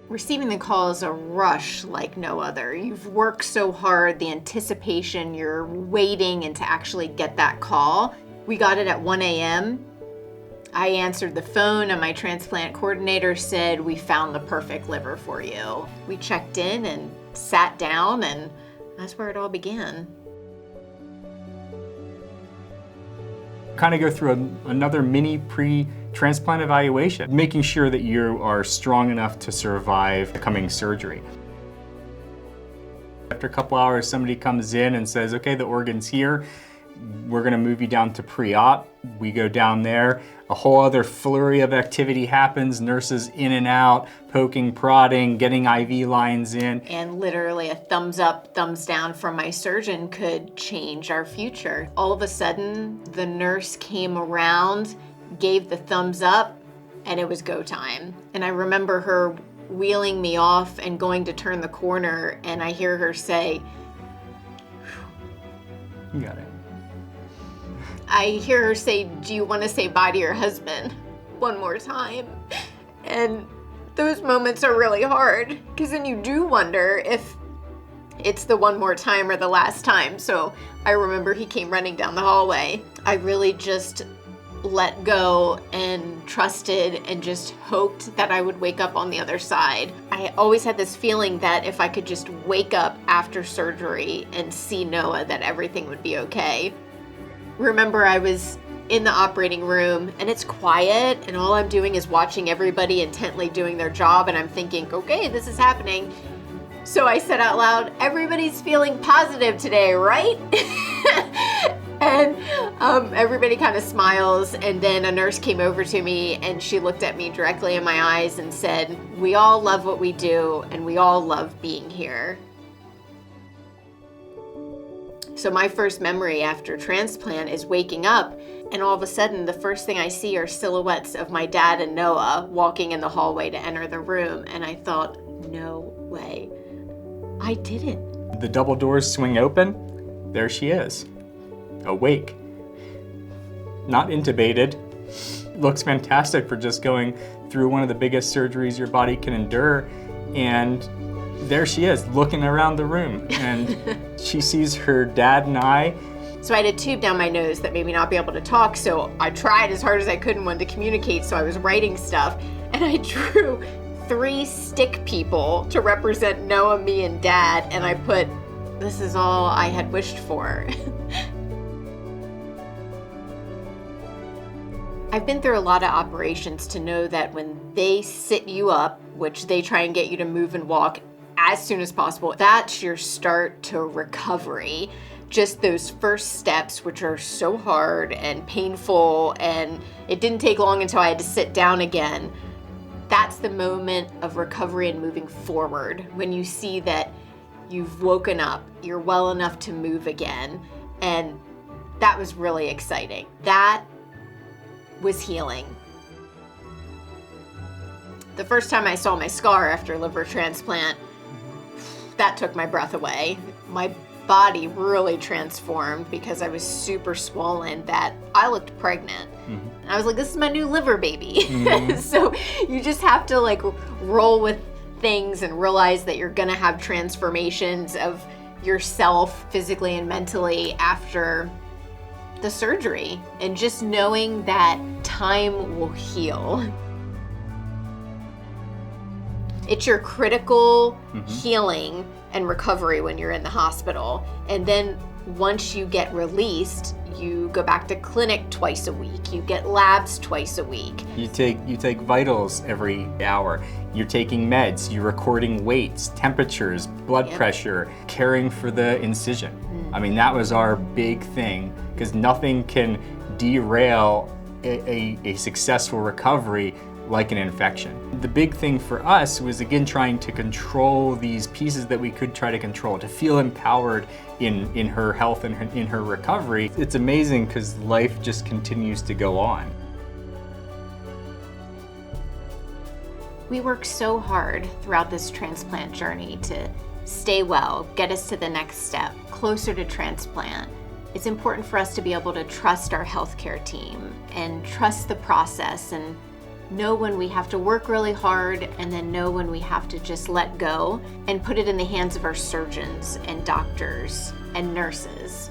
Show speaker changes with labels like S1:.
S1: Receiving the call is a rush like no other. You've worked so hard, the anticipation, you're waiting and to actually get that call. We got it at 1 a.m. I answered the phone and my transplant coordinator said, "We found the perfect liver for you." We checked in and sat down, and that's where it all began.
S2: Kind of go through another mini pre-transplant evaluation, making sure that you are strong enough to survive the coming surgery. After a couple hours, somebody comes in and says, "Okay, the organ's here. We're gonna move you down to pre-op." We go down there, a whole other flurry of activity happens, nurses in and out, poking, prodding, getting IV lines in.
S1: And literally a thumbs up, thumbs down from my surgeon could change our future. All of a sudden, the nurse came around, gave the thumbs up, and it was go time. And I remember her wheeling me off and going to turn the corner, and I hear her say,
S2: "You got it."
S1: I hear her say, "Do you want to say bye to your husband one more time?" And those moments are really hard, because then you do wonder if it's the one more time or the last time. So I remember he came running down the hallway. I really just let go and trusted and just hoped that I would wake up on the other side. I always had this feeling that if I could just wake up after surgery and see Noah, that everything would be okay. Remember, I was in the operating room and it's quiet and all I'm doing is watching everybody intently doing their job, and I'm thinking, okay, this is happening. So I said out loud, "Everybody's feeling positive today, right?" And everybody kind of smiles, and then a nurse came over to me and she looked at me directly in my eyes and said, "We all love what we do and we all love being here." So my first memory after transplant is waking up, and all of a sudden the first thing I see are silhouettes of my dad and Noah walking in the hallway to enter the room, and I thought, no way, I did it.
S2: The double doors swing open, there she is, awake, not intubated, looks fantastic for just going through one of the biggest surgeries your body can endure, and there she is, looking around the room, and she sees her dad and I.
S1: So I had a tube down my nose that made me not be able to talk, so I tried as hard as I could and wanted to communicate, so I was writing stuff, and I drew 3 stick people to represent Noah, me, and Dad, and I put, "This is all I had wished for." I've been through a lot of operations to know that when they sit you up, which they try and get you to move and walk as soon as possible, that's your start to recovery. Just those first steps, which are so hard and painful, and it didn't take long until I had to sit down again. That's the moment of recovery and moving forward, when you see that you've woken up, you're well enough to move again, and that was really exciting. That was healing. The first time I saw my scar after liver transplant, that took my breath away. My body really transformed because I was super swollen that I looked pregnant. Mm-hmm. I was like, this is my new liver baby. Mm-hmm. So you just have to like roll with things and realize that you're gonna have transformations of yourself physically and mentally after the surgery, and just knowing that time will heal. It's your critical healing and recovery when you're in the hospital. And then once you get released, you go back to clinic twice a week. You get labs twice a week.
S2: You take vitals every hour. You're taking meds. You're recording weights, temperatures, blood pressure, caring for the incision. I mean, that was our big thing, because nothing can derail a successful recovery like an infection. The big thing for us was, again, trying to control these pieces that we could try to control, to feel empowered in her health and in her recovery. It's amazing because life just continues to go on.
S1: We worked so hard throughout this transplant journey to stay well, get us to the next step, closer to transplant. It's important for us to be able to trust our healthcare team and trust the process and know when we have to work really hard and then know when we have to just let go and put it in the hands of our surgeons and doctors and nurses.